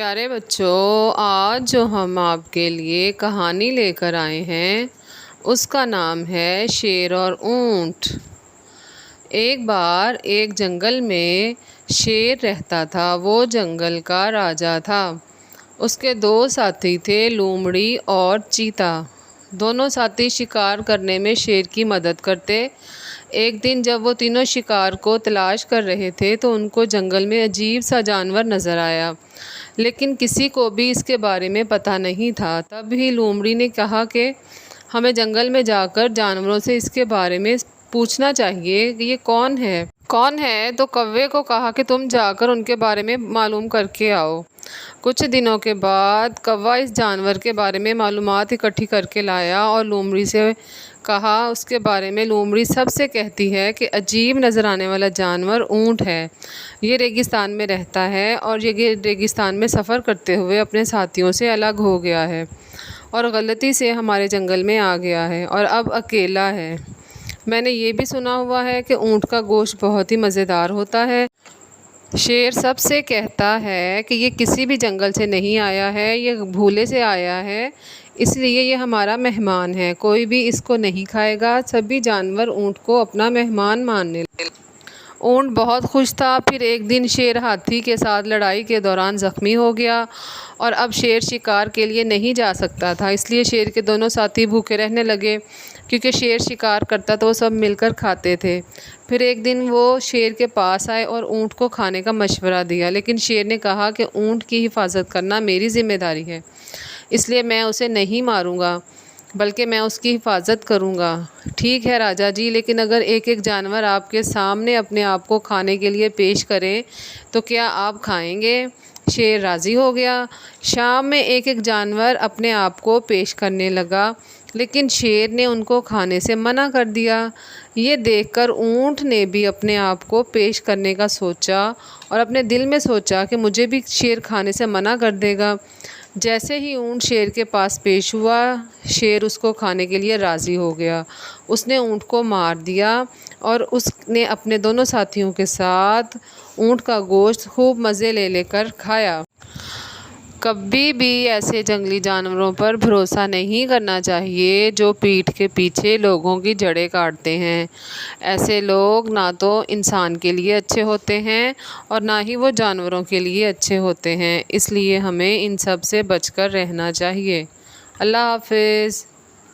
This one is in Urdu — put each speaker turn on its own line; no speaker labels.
پیارے بچوں، آج جو ہم آپ کے لیے کہانی لے کر آئے ہیں اس کا نام ہے شیر اور اونٹ۔ ایک بار ایک جنگل میں شیر رہتا تھا۔ وہ جنگل کا راجا تھا۔ اس کے دو ساتھی تھے، لومڑی اور چیتا۔ دونوں ساتھی شکار کرنے میں شیر کی مدد کرتے۔ ایک دن جب وہ تینوں شکار کو تلاش کر رہے تھے تو ان کو جنگل میں عجیب سا جانور نظر آیا، لیکن کسی کو بھی اس کے بارے میں پتہ نہیں تھا۔ تب ہی لومڑی نے کہا کہ ہمیں جنگل میں جا کر جانوروں سے اس کے بارے میں پوچھنا چاہیے کہ یہ کون ہے۔ تو کوے کو کہا کہ تم جا کر ان کے بارے میں معلوم کر کے آؤ۔ کچھ دنوں کے بعد کوا اس جانور کے بارے میں معلومات اکٹھی کر کے لایا اور لومڑی سے کہا اس کے بارے میں۔ لومڑی سب سے کہتی ہے کہ عجیب نظر آنے والا جانور اونٹ ہے۔ یہ ریگستان میں رہتا ہے اور یہ ریگستان میں سفر کرتے ہوئے اپنے ساتھیوں سے الگ ہو گیا ہے اور غلطی سے ہمارے جنگل میں آ گیا ہے اور اب اکیلا ہے۔ میں نے یہ بھی سنا ہوا ہے کہ اونٹ کا گوشت بہت ہی مزیدار ہوتا ہے۔ شیر سب سے کہتا ہے کہ یہ کسی بھی جنگل سے نہیں آیا ہے، یہ بھولے سے آیا ہے، اس لیے یہ ہمارا مہمان ہے، کوئی بھی اس کو نہیں کھائے گا۔ سبھی جانور اونٹ کو اپنا مہمان ماننے لگے۔ اونٹ بہت خوش تھا۔ پھر ایک دن شیر ہاتھی کے ساتھ لڑائی کے دوران زخمی ہو گیا اور اب شیر شکار کے لیے نہیں جا سکتا تھا، اس لیے شیر کے دونوں ساتھی بھوکے رہنے لگے، کیونکہ شیر شکار کرتا تو وہ سب مل کر کھاتے تھے۔ پھر ایک دن وہ شیر کے پاس آئے اور اونٹ کو کھانے کا مشورہ دیا، لیکن شیر نے کہا کہ اونٹ کی حفاظت کرنا میری ذمہ داری ہے، اس لیے میں اسے نہیں ماروں گا بلکہ میں اس کی حفاظت کروں گا۔ ٹھیک ہے راجا جی، لیکن اگر ایک ایک جانور آپ کے سامنے اپنے آپ کو کھانے کے لیے پیش کریں تو کیا آپ کھائیں گے؟ شیر راضی ہو گیا۔ شام میں ایک ایک جانور اپنے آپ کو پیش کرنے لگا، لیکن شیر نے ان کو کھانے سے منع کر دیا۔ یہ دیکھ کر اونٹ نے بھی اپنے آپ کو پیش کرنے کا سوچا اور اپنے دل میں سوچا کہ مجھے بھی شیر کھانے سے منع کر دے گا۔ جیسے ہی اونٹ شیر کے پاس پیش ہوا، شیر اس کو کھانے کے لیے راضی ہو گیا۔ اس نے اونٹ کو مار دیا اور اس نے اپنے دونوں ساتھیوں کے ساتھ اونٹ کا گوشت خوب مزے لے لے کر کھایا۔ کبھی بھی ایسے جنگلی جانوروں پر بھروسہ نہیں کرنا چاہیے جو پیٹھ کے پیچھے لوگوں کی جڑیں کاٹتے ہیں۔ ایسے لوگ نہ تو انسان کے لیے اچھے ہوتے ہیں اور نہ ہی وہ جانوروں کے لیے اچھے ہوتے ہیں، اس لیے ہمیں ان سب سے بچ کر رہنا چاہیے۔ اللہ حافظ۔